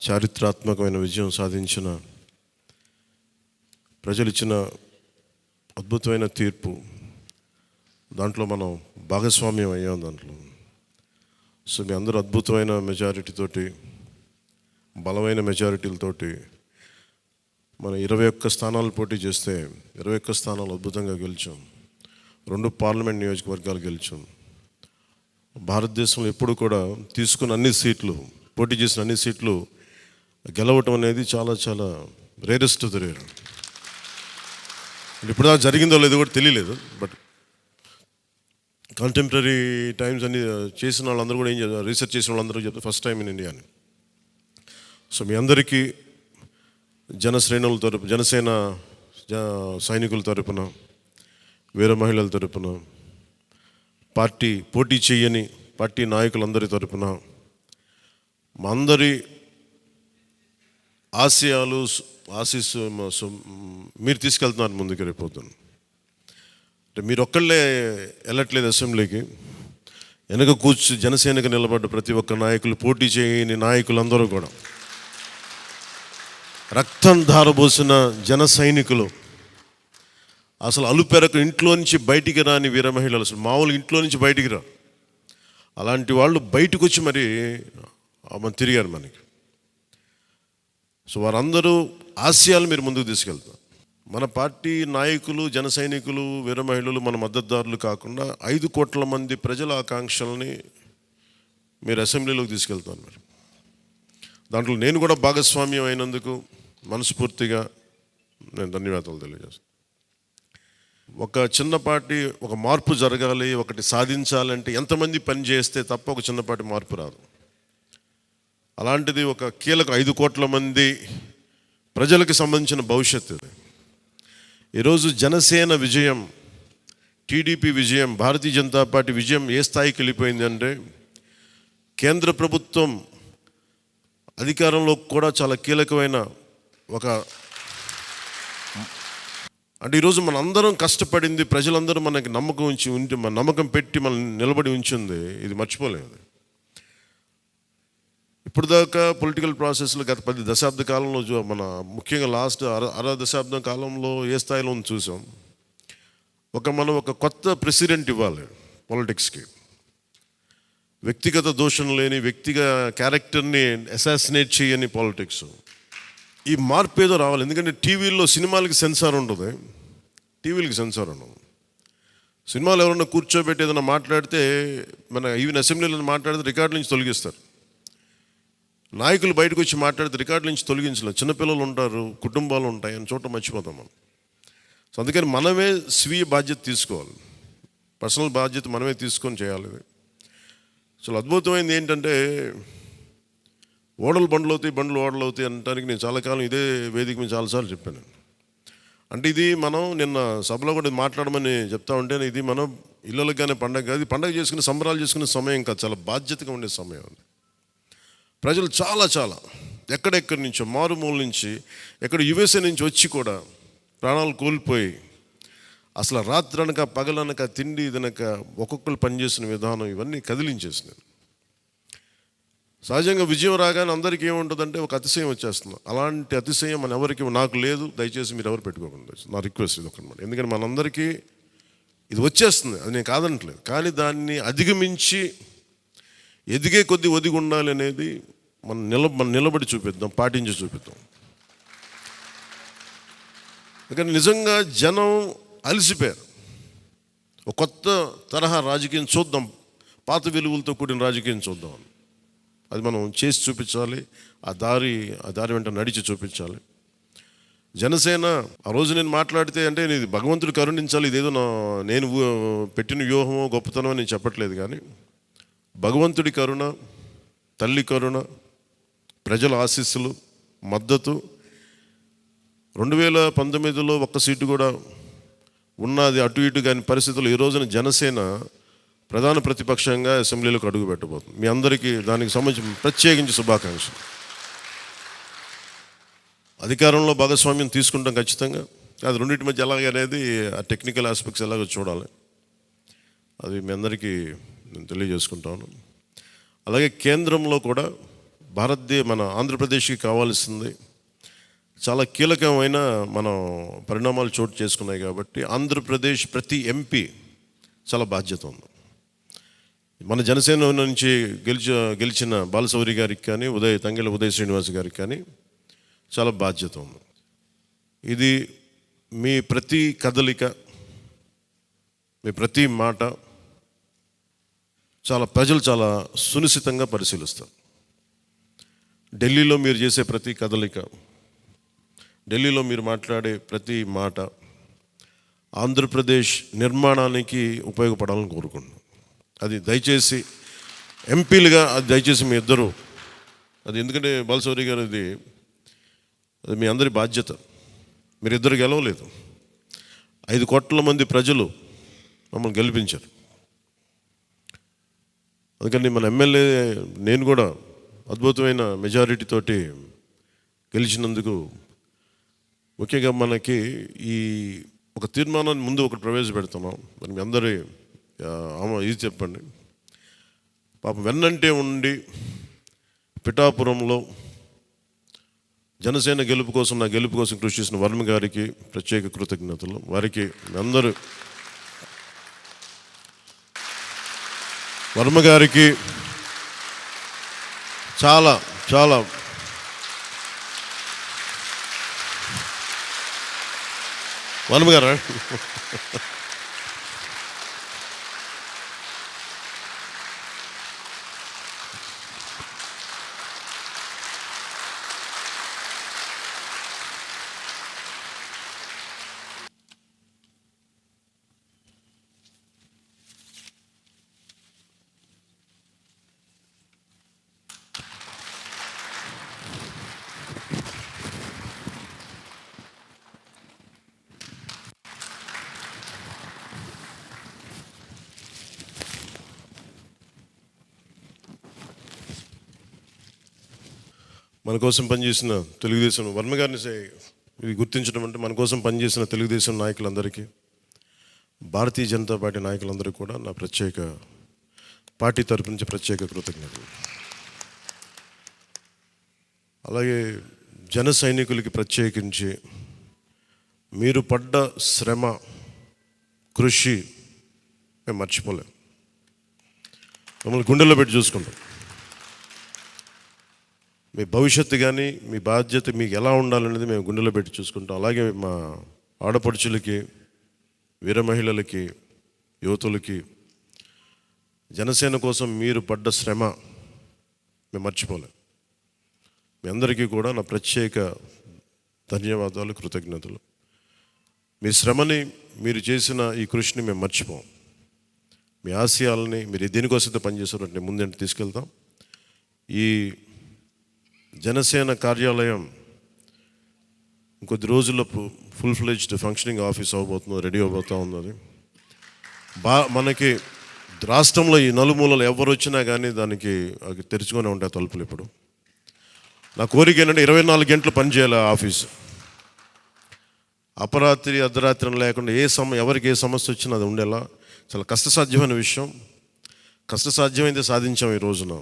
చారిత్రాత్మకమైన విజయం సాధించిన ప్రజలు ఇచ్చిన అద్భుతమైన తీర్పు, దాంట్లో మనం భాగస్వామ్యం అయ్యాం దాంట్లో. సో మీ అందరూ అద్భుతమైన మెజారిటీతోటి, బలమైన మెజారిటీలతోటి మనం 21 స్థానాలు పోటీ చేస్తే 21 స్థానాలు అద్భుతంగా గెలిచాం. 2 పార్లమెంట్ నియోజకవర్గాలు గెలిచాం. భారతదేశంలో ఎప్పుడు కూడా తీసుకున్న అన్ని సీట్లు, పోటీ చేసిన అన్ని సీట్లు గెలవటం అనేది చాలా చాలా రేరెస్ట్ ఆఫ్ ద రేర్. ఇప్పుడు దాకా జరిగిందో లేదో కూడా తెలియలేదు. బట్ కంటెంపరీ టైమ్స్ అన్ని చేసిన వాళ్ళందరూ కూడా ఏం చేస్తారు, రీసెర్చ్ చేసిన వాళ్ళందరూ చెప్తారు ఫస్ట్ టైం ఇన్ ఇండియా అని. సో మీ అందరికీ జనశ్రేణుల తరపు, జనసేన సైనికుల తరపున, వీర మహిళల తరపున, పార్టీ పోటీ చేయని పార్టీ నాయకులందరి తరపున, మా అందరి ఆశయాలు ఆశీస్సు మీరు తీసుకెళ్తున్నారు ముందుకు రేపోతున్నాను. అంటే మీరు ఒక్కళ్ళే వెళ్ళట్లేదు అసెంబ్లీకి. వెనక కూర్చు జనసేనకు నిలబడ్డ ప్రతి ఒక్క నాయకులు, పోటీ చేయని నాయకులందరూ కూడా, రక్తం ధారబోసిన జన సైనికులు, అసలు అలుపెరకు ఇంట్లో నుంచి బయటికి రాని వీర మహిళలు, అసలు మామూలుగా ఇంట్లో నుంచి బయటికి రా, అలాంటి వాళ్ళు బయటకు వచ్చి మరి తిరిగారు మనకి. సో వారందరూ ఆశయాలు మీరు ముందుకు తీసుకెళ్తారు. మన పార్టీ నాయకులు, జన సైనికులు, వీర మహిళలు మన మద్దతుదారులు కాకుండా 5 కోట్ల మంది ప్రజల ఆకాంక్షల్ని మీరు అసెంబ్లీలోకి తీసుకెళ్తాను. మీరు దాంట్లో నేను కూడా భాగస్వామ్యం అయినందుకు మనస్ఫూర్తిగా నేను ధన్యవాదాలు తెలియజేస్తాను. ఒక చిన్నపాటి ఒక మార్పు జరగాలి, ఒకటి సాధించాలంటే ఎంతమంది పని చేస్తే తప్ప ఒక చిన్నపాటి మార్పు రాదు. అలాంటిది ఒక కీలక 5 కోట్ల మంది ప్రజలకు సంబంధించిన భవిష్యత్తు ఇది. ఈరోజు జనసేన విజయం, టీడీపీ విజయం, భారతీయ జనతా పార్టీ విజయం ఏ స్థాయికి వెళ్ళిపోయింది అంటే, కేంద్ర ప్రభుత్వం అధికారంలో కూడా చాలా కీలకమైన ఒక, అంటే ఈరోజు మన అందరం కష్టపడింది, ప్రజలందరూ మనకి నమ్మకం ఉంచి మన నమ్మకం పెట్టి మనం నిలబడి ఉంచింది, ఇది మర్చిపోలేదు. ఇప్పుడు దాకా పొలిటికల్ ప్రాసెస్లో గత 10 దశాబ్ద కాలంలో మన ముఖ్యంగా లాస్ట్ అర దశాబ్దం కాలంలో ఏ స్థాయిలో చూసాం. మనం ఒక కొత్త ప్రెసిడెంట్ ఇవ్వాలి పాలిటిక్స్కి. వ్యక్తిగత దోషం లేని, వ్యక్తిగత క్యారెక్టర్ని అసాసినేట్ చేయని పాలిటిక్స్. ఈ మార్పు ఏదో రావాలి. ఎందుకంటే టీవీల్లో సినిమాలకి సెన్సార్ ఉంటుంది, టీవీలకి సెన్సార్ ఉండదు. సినిమాలు ఎవరన్నా కూర్చోబెట్టి ఏదైనా మాట్లాడితే, మన ఈవెన్ అసెంబ్లీలో మాట్లాడితే రికార్డు నుంచి తొలగిస్తారు. నాయకులు బయటకు వచ్చి మాట్లాడితే రికార్డు నుంచి తొలగించలేదు. చిన్నపిల్లలు ఉంటారు, కుటుంబాలు ఉంటాయి, అని చోట మర్చిపోతాం మనం. సో అందుకని మనమే స్వీయ బాధ్యత తీసుకోవాలి, పర్సనల్ బాధ్యత మనమే తీసుకొని చేయాలి. చాలా అద్భుతమైనది ఏంటంటే, ఓడలు బండ్లు అవుతాయి, బండ్లు ఓడలు అవుతాయి అనడానికి నేను చాలా కాలం ఇదే వేదిక మీద చాలాసార్లు చెప్పాను. అంటే ఇది మనం నిన్న సభలో కూడా మాట్లాడమని చెప్తా ఉంటే, ఇది మనం ఇళ్ళకి కానీ పండగ కాదు, పండగ చేసుకునే సంబరాలు చేసుకునే సమయం కాదు, చాలా బాధ్యతగా ఉండే సమయం అది. ప్రజలు చాలా చాలా ఎక్కడెక్కడి నుంచో, మారుమూల నుంచి, ఎక్కడ యుఎస్ఏ నుంచి వచ్చి కూడా ప్రాణాలు కోల్పోయి, అసలు రాత్రనక పగలనక తిండి తినక ఒక్కొక్కరు పనిచేసిన విధానం ఇవన్నీ కదిలించేసినాయి. సహజంగా విజయం రాగానే అందరికీ ఏముంటుందంటే ఒక అతిశయం వచ్చేస్తుంది. అలాంటి అతిశయం మన ఎవరికి, నాకు లేదు, దయచేసి మీరు ఎవరు పెట్టుకోకుండా, నా రిక్వెస్ట్ ఇది ఒకనమాట. ఎందుకంటే మనందరికీ ఇది వచ్చేస్తుంది, అది నేను కాదనట్లేదు. కానీ దాన్ని అధిగమించి ఎదిగే కొద్దీ ఒదిగి ఉండాలి అనేది మనం నిలబడి చూపిద్దాం, పాటించి చూపిద్దాం. ఎందుకంటే నిజంగా జనం అలసిపోయారు. ఒక కొత్త తరహా రాజకీయం చూద్దాం, పాత విలువలతో కూడిన రాజకీయం చూద్దాం. అది మనం చేసి చూపించాలి, ఆ దారి వెంట నడిచి చూపించాలి. జనసేన ఆ రోజు నేను మాట్లాడితే, అంటే ఇది భగవంతుడు కరుణించాలి, ఇదేదో నేను పెట్టిన వ్యూహమో గొప్పతనమో నేను చెప్పట్లేదు. కానీ భగవంతుడి కరుణ, తల్లి కరుణ, ప్రజల ఆశీస్సులు, మద్దతు, 2019లో 1 సీటు కూడా ఉన్నది అటు ఇటు కాని పరిస్థితులు ఈ రోజున జనసేన ప్రధాన ప్రతిపక్షంగా అసెంబ్లీలోకి అడుగు పెట్టబోతుంది. మీ అందరికీ దానికి సంబంధించి ప్రత్యేకించి శుభాకాంక్షలు. అధికారంలో భాగస్వామ్యం తీసుకుంటాం ఖచ్చితంగా. అది రెండింటి మధ్య ఎలాగనేది, ఆ టెక్నికల్ ఆస్పెక్ట్స్ ఎలాగో చూడాలి. అది మీ అందరికీ నేను తెలియజేసుకుంటాను. అలాగే కేంద్రంలో కూడా మన ఆంధ్రప్రదేశ్కి కావాల్సింది చాలా కీలకమైన మనం పరిణామాలు చోటు చేసుకున్నాయి కాబట్టి ఆంధ్రప్రదేశ్ ప్రతి ఎంపీ చాలా బాధ్యత ఉంది. మన జనసేన నుంచి గెలిచిన బాలశౌరి గారికి కానీ తంగెళ్ళ ఉదయ్ శ్రీనివాస్ గారికి కానీ చాలా బాధ్యత ఉంది. ఇది మీ ప్రతి కదలిక, మీ ప్రతి మాట ప్రజలు చాలా సునిశ్చితంగా పరిశీలిస్తారు. ఢిల్లీలో మీరు చేసే ప్రతి కదలిక, ఢిల్లీలో మీరు మాట్లాడే ప్రతి మాట ఆంధ్రప్రదేశ్ నిర్మాణానికి ఉపయోగపడాలని కోరుకుంటున్నాను. అది దయచేసి ఎంపీలుగా దయచేసి మీ ఇద్దరు ఎందుకంటే బాలశౌరి గారు అది మీ అందరి బాధ్యత. మీరిద్దరు గెలవలేదు, 5 కోట్ల మంది ప్రజలు మమ్మల్ని గెలిపించారు. అందుకని మన ఎమ్మెల్యే నేను కూడా అద్భుతమైన మెజారిటీ తోటి గెలిచినందుకు ముఖ్యంగా మనకి ఈ ఒక తీర్మానాన్ని ముందు ఒకటి ప్రవేశపెడుతున్నాం. మరి మీ అందరి ఇది చెప్పండి. పాపం వెన్నంటే ఉండి పిఠాపురంలో జనసేన గెలుపు కోసం, నా గెలుపు కోసం కృషి చేసిన వర్మ గారికి ప్రత్యేక కృతజ్ఞతలు. వారికి అందరూ వర్మ గారికి చాలా చాలా వర్మ గారు మన కోసం పనిచేసిన తెలుగుదేశం వర్మ గారిని ఇది గుర్తించడం అంటే మన కోసం పనిచేసిన తెలుగుదేశం నాయకులందరికీ, భారతీయ జనతా పార్టీ నాయకులందరికీ కూడా నా పార్టీ తరపు నుంచి ప్రత్యేక కృతజ్ఞతలు. అలాగే జన సైనికులకి ప్రత్యేకించి మీరు పడ్డ శ్రమ, కృషి మేము మర్చిపోలేం. మమ్మల్ని గుండెల్లో పెట్టి చూసుకుంటాం. మీ భవిష్యత్తు కానీ మీ బాధ్యత మీకు ఎలా ఉండాలనేది మేము గుండెలో పెట్టి చూసుకుంటాం. అలాగే మా ఆడపడుచులకి, వీర మహిళలకి, యువతులకి జనసేన కోసం మీరు పడ్డ శ్రమ మేము మర్చిపోలేం. మీ అందరికీ కూడా నా ప్రత్యేక ధన్యవాదాలు, కృతజ్ఞతలు. మీ శ్రమని, మీరు చేసిన ఈ కృషిని మేము మర్చిపోం. మీ ఆశయాలని మీరు దేనికోసమైతే పనిచేస్తారంటే ముందంటే తీసుకెళ్తాం. ఈ జనసేన కార్యాలయం ఇంకొద్ది రోజుల్లో ఫుల్ ఫ్లెడ్జ్డ్ ఫంక్షనింగ్ ఆఫీస్ అవబోతుంది, రెడీ అవబోతూ ఉన్నది. మనకి రాష్ట్రంలో ఈ నలుమూలలు ఎవరు వచ్చినా కానీ దానికి తెరుచుకొని ఉంటాయి తలుపులు. ఇప్పుడు నా కోరిక ఏంటంటే 24 గంటలు పనిచేయాలి ఆఫీసు. అపరాత్రి అర్ధరాత్రి లేకుండా ఎవరికి ఏ సమస్య వచ్చినా అది ఉండేలా చాలా కష్టసాధ్యమైన విషయం. కష్టసాధ్యమైతే సాధించాం ఈ రోజున.